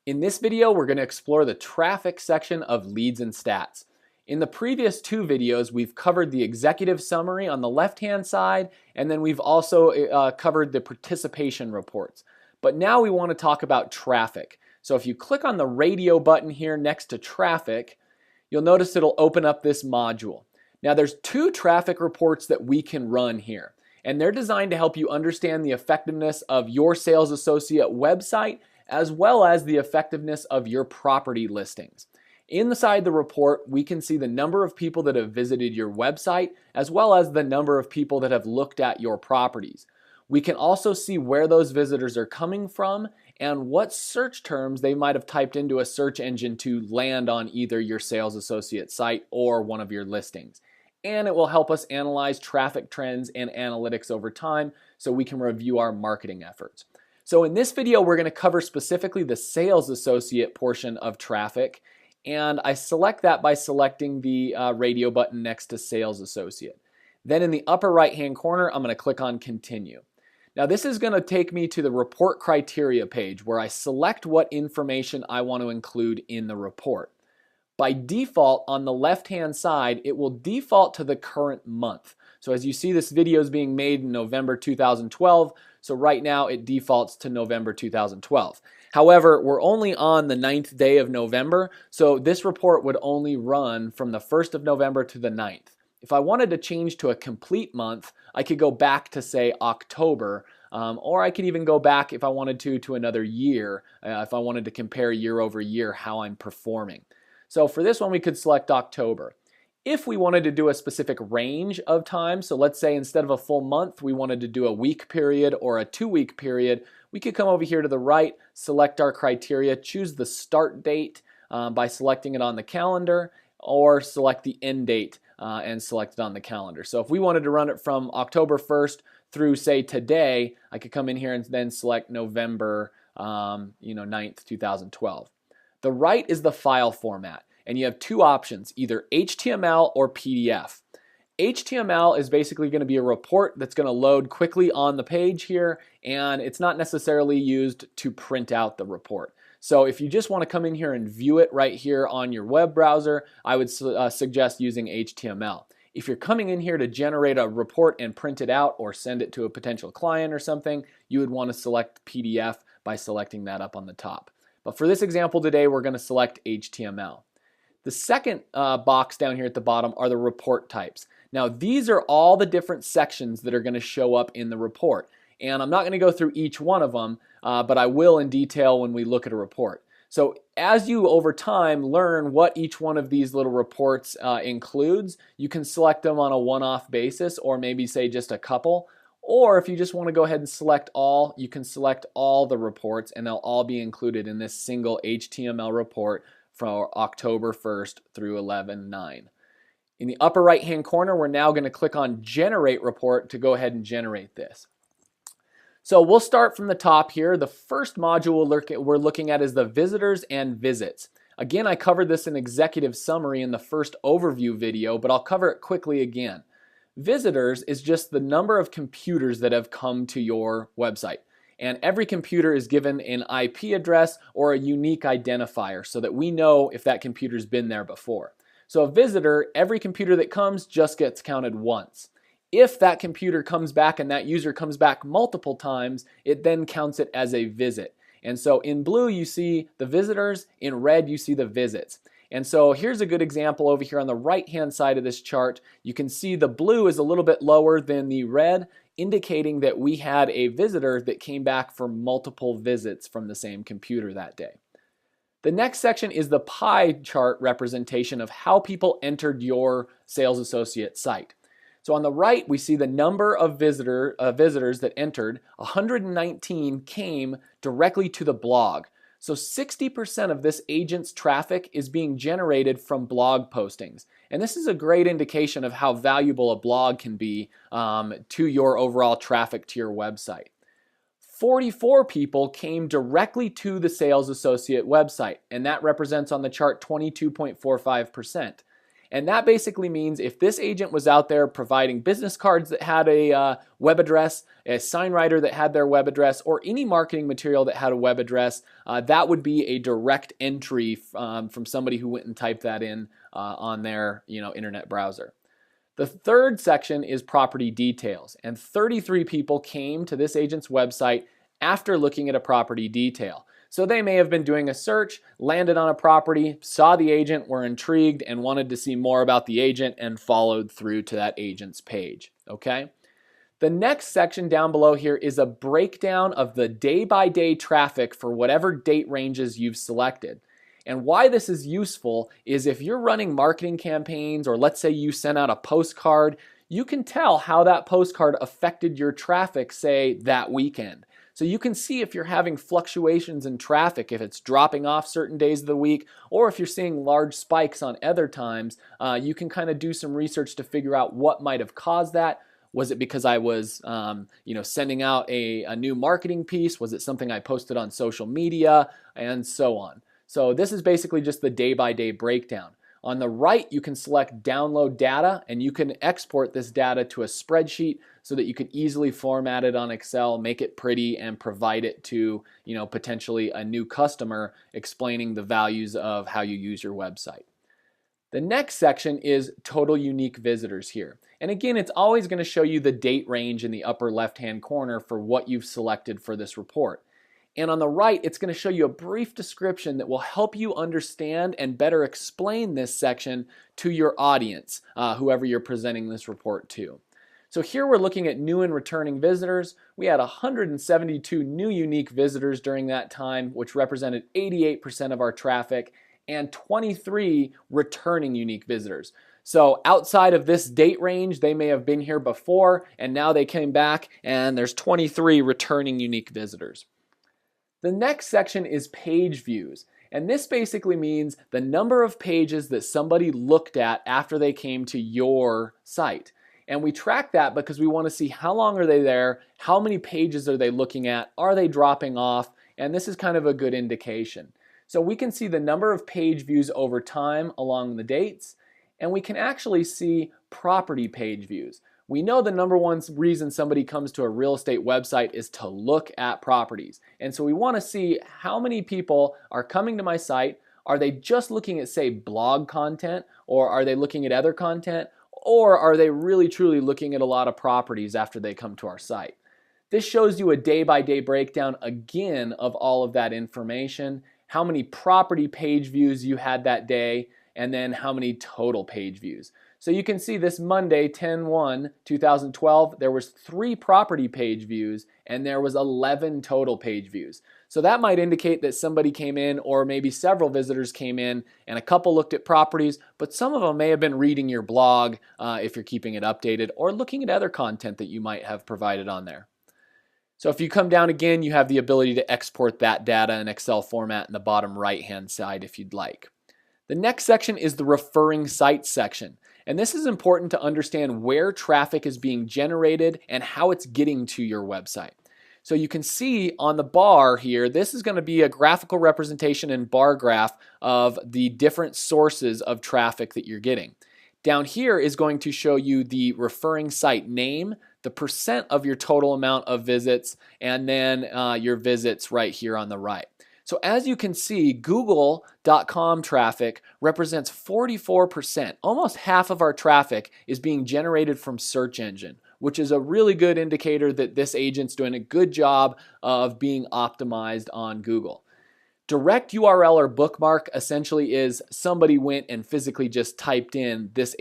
In this video, we're going to explore the traffic section of leads and stats. In the previous two videos, we've covered the executive summary on the left-hand side, and then we've also covered the participation reports. But now we want to talk about traffic. So if you click on the radio button here next to traffic, you'll notice it'll open up this module. Now there's two traffic reports that we can run here, and they're designed to help you understand the effectiveness of your sales associate website as well as the effectiveness of your property listings. Inside the report, we can see the number of people that have visited your website as well as the number of people that have looked at your properties. We can also see where those visitors are coming from and what search terms they might have typed into a search engine to land on either your sales associate site or one of your listings. And it will help us analyze traffic trends and analytics over time so we can review our marketing efforts. So in this video, we're going to cover specifically the sales associate portion of traffic, and I select that by selecting the radio button next to sales associate. Then in the upper right hand corner, I'm going to click on continue. Now this is going to take me to the report criteria page where I select what information I want to include in the report. By default, on the left hand side, it will default to the current month. So as you see, this video is being made in November 2012, so right now it defaults to November 2012. However, we're only on the 9th day of November, so this report would only run from the 1st of November to the 9th. If I wanted to change to a complete month, I could go back to say October, or I could even go back if I wanted to another year, if I wanted to compare year over year how I'm performing. So for this one, we could select October. If we wanted to do a specific range of time, so let's say instead of a full month, we wanted to do a week period or a 2-week period, we could come over here to the right, select our criteria, choose the start date by selecting it on the calendar, or select the end date and select it on the calendar. So if we wanted to run it from October 1st through, say, today, I could come in here and then select November 9th, 2012. The right is the file format, and you have two options, either HTML or PDF. HTML is basically going to be a report that's going to load quickly on the page here, and it's not necessarily used to print out the report. So if you just want to come in here and view it right here on your web browser, I would suggest using HTML. If you're coming in here to generate a report and print it out or send it to a potential client or something, you would want to select PDF by selecting that up on the top. But for this example today, we're going to select HTML. The second box down here at the bottom are the report types. Now these are all the different sections that are going to show up in the report. And I'm not going to go through each one of them, but I will in detail when we look at a report. So as you over time learn what each one of these little reports includes, you can select them on a one-off basis or maybe say just a couple. Or if you just want to go ahead and select all, you can select all the reports and they'll all be included in this single HTML report from October 1st through 11/9. In the upper right hand corner, we're now going to click on Generate Report to go ahead and generate this. So we'll start from the top here. The first module we're looking at is the visitors and visits. Again, I covered this in executive summary in the first overview video, but I'll cover it quickly again. Visitors is just the number of computers that have come to your website. And every computer is given an IP address or a unique identifier so that we know if that computer's been there before. So a visitor, every computer that comes just gets counted once. If that computer comes back and that user comes back multiple times, it then counts it as a visit. And so in blue you see the visitors, in red you see the visits. And so here's a good example over here on the right hand side of this chart. You can see the blue is a little bit lower than the red, indicating that we had a visitor that came back for multiple visits from the same computer that day. The next section is the pie chart representation of how people entered your sales associate site. So on the right, we see the number of visitors that entered. 119 came directly to the blog. So 60% of this agent's traffic is being generated from blog postings. And this is a great indication of how valuable a blog can be to your overall traffic to your website. 44 people came directly to the sales associate website, and that represents on the chart 22.45%. And that basically means if this agent was out there providing business cards that had a web address, a sign writer that had their web address, or any marketing material that had a web address, that would be a direct entry from somebody who went and typed that in on their internet browser. The third section is property details, and 33 people came to this agent's website after looking at a property detail. So they may have been doing a search, landed on a property, saw the agent, were intrigued, and wanted to see more about the agent and followed through to that agent's page. Okay? The next section down below here is a breakdown of the day-by-day traffic for whatever date ranges you've selected. And why this is useful is if you're running marketing campaigns, or let's say you sent out a postcard, you can tell how that postcard affected your traffic, say, that weekend. So you can see if you're having fluctuations in traffic, if it's dropping off certain days of the week, or if you're seeing large spikes on other times, you can kind of do some research to figure out what might have caused that. Was it because I was sending out a new marketing piece? Was it something I posted on social media? And so on. So this is basically just the day-by-day breakdown. On the right, you can select download data, and you can export this data to a spreadsheet so that you can easily format it on Excel, make it pretty, and provide it to potentially a new customer, explaining the values of how you use your website. The next section is total unique visitors here. And again, it's always going to show you the date range in the upper left-hand corner for what you've selected for this report. And on the right, it's going to show you a brief description that will help you understand and better explain this section to your audience, whoever you're presenting this report to. So here we're looking at new and returning visitors. We had 172 new unique visitors during that time, which represented 88% of our traffic, and 23 returning unique visitors. So outside of this date range, they may have been here before, and now they came back, and there's 23 returning unique visitors. The next section is page views, and this basically means the number of pages that somebody looked at after they came to your site. And we track that because we want to see how long are they there, how many pages are they looking at, are they dropping off, and this is kind of a good indication. So we can see the number of page views over time along the dates, and we can actually see property page views. We know the number one reason somebody comes to a real estate website is to look at properties. And so we want to see how many people are coming to my site. Are they just looking at, say, blog content, or are they looking at other content, or are they really truly looking at a lot of properties after they come to our site? This shows you a day-by-day breakdown again of all of that information, how many property page views you had that day, and then how many total page views. So you can see this Monday, 10/1/2012, there was 3 property page views and there was 11 total page views. So that might indicate that somebody came in, or maybe several visitors came in, and a couple looked at properties, but some of them may have been reading your blog if you're keeping it updated, or looking at other content that you might have provided on there. So if you come down again, you have the ability to export that data in Excel format in the bottom right-hand side if you'd like. The next section is the referring sites section. And this is important to understand where traffic is being generated and how it's getting to your website. So you can see on the bar here, this is going to be a graphical representation and bar graph of the different sources of traffic that you're getting. Down here is going to show you the referring site name, the percent of your total amount of visits, and then your visits right here on the right. So as you can see, Google.com traffic represents 44%. Almost half of our traffic is being generated from search engine, which is a really good indicator that this agent's doing a good job of being optimized on Google. Direct URL or bookmark essentially is somebody went and physically just typed in this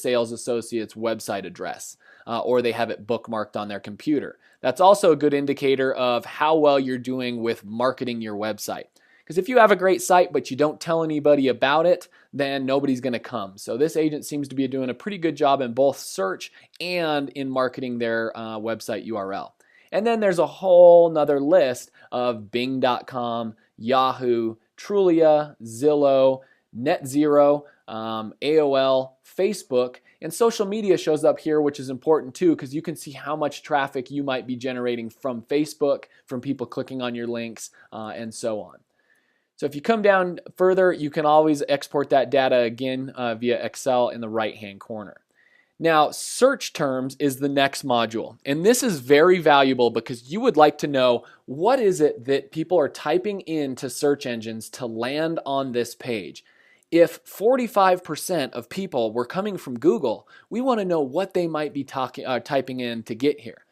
sales associate's website address, or they have it bookmarked on their computer. That's also a good indicator of how well you're doing with marketing your website. Because if you have a great site but you don't tell anybody about it, then nobody's going to come. So this agent seems to be doing a pretty good job in both search and in marketing their website URL. And then there's a whole nother list of Bing.com, Yahoo, Trulia, Zillow, NetZero, AOL, Facebook, and social media shows up here, which is important too, because you can see how much traffic you might be generating from Facebook, from people clicking on your links, and so on. So if you come down further, you can always export that data again via Excel in the right-hand corner. Now, search terms is the next module, and this is very valuable because you would like to know what is it that people are typing into search engines to land on this page. If 45% of people were coming from Google, we want to know what they might be typing in to get here.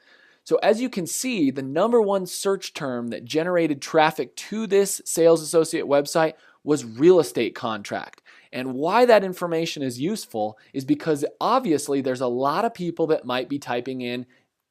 So as you can see, the number one search term that generated traffic to this sales associate website was real estate contract. And why that information is useful is because obviously there's a lot of people that might be typing in,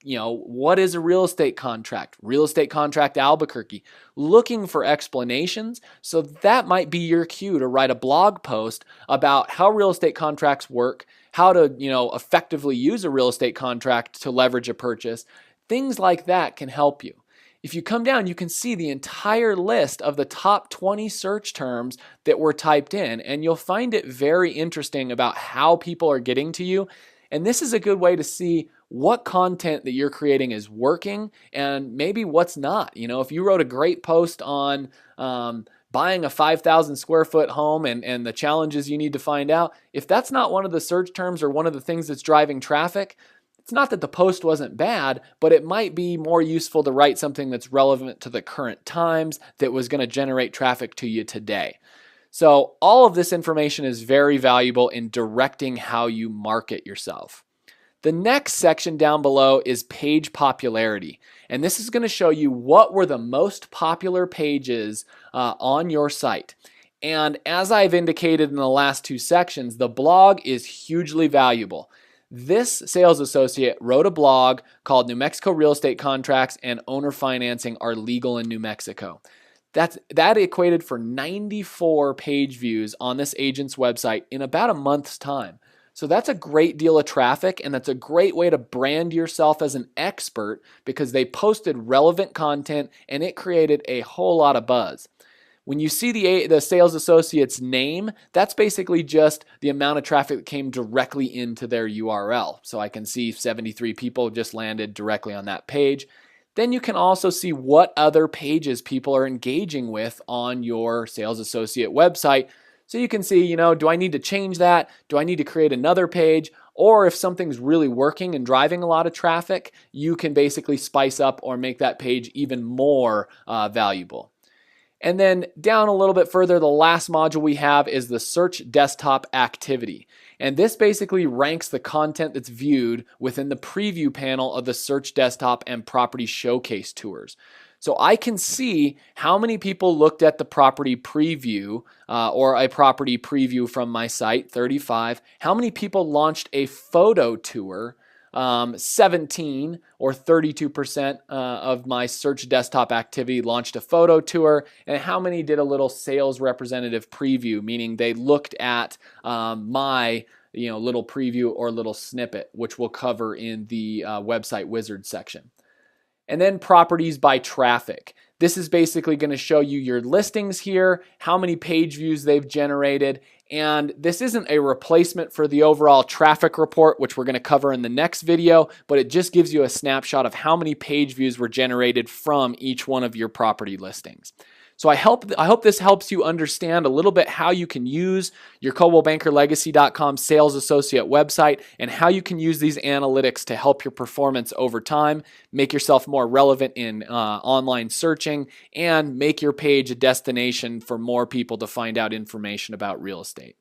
what is a real estate contract? Real estate contract Albuquerque, looking for explanations. So that might be your cue to write a blog post about how real estate contracts work, how to, effectively use a real estate contract to leverage a purchase. Things like that can help you. If you come down, you can see the entire list of the top 20 search terms that were typed in, and you'll find it very interesting about how people are getting to you. And this is a good way to see what content that you're creating is working and maybe what's not. If you wrote a great post on buying a 5,000 square foot home and the challenges you need to find out, if that's not one of the search terms or one of the things that's driving traffic, it's not that the post wasn't bad, but it might be more useful to write something that's relevant to the current times that was going to generate traffic to you today. So all of this information is very valuable in directing how you market yourself. The next section down below is page popularity. And this is going to show you what were the most popular pages on your site. And as I've indicated in the last two sections, the blog is hugely valuable. This sales associate wrote a blog called New Mexico Real Estate Contracts and Owner Financing Are Legal in New Mexico. That equated for 94 page views on this agent's website in about a month's time. So that's a great deal of traffic, and that's a great way to brand yourself as an expert because they posted relevant content and it created a whole lot of buzz. When you see the sales associate's name, that's basically just the amount of traffic that came directly into their URL. So I can see 73 people just landed directly on that page. Then you can also see what other pages people are engaging with on your sales associate website. So you can see, do I need to change that? Do I need to create another page? Or if something's really working and driving a lot of traffic, you can basically spice up or make that page even more valuable. And then down a little bit further, the last module we have is the search desktop activity. And this basically ranks the content that's viewed within the preview panel of the search desktop and property showcase tours. So I can see how many people looked at the property preview or a property preview from my site, 35. How many people launched a photo tour? 17 or 32% of my search desktop activity launched a photo tour, and how many did a little sales representative preview, meaning they looked at my little preview or little snippet, which we'll cover in the website wizard section. And then properties by traffic. This is basically going to show you your listings here, how many page views they've generated, and this isn't a replacement for the overall traffic report, which we're going to cover in the next video, but it just gives you a snapshot of how many page views were generated from each one of your property listings. So I hope this helps you understand a little bit how you can use your ColdwellBankerLegacy.com sales associate website and how you can use these analytics to help your performance over time, make yourself more relevant in online searching, and make your page a destination for more people to find out information about real estate.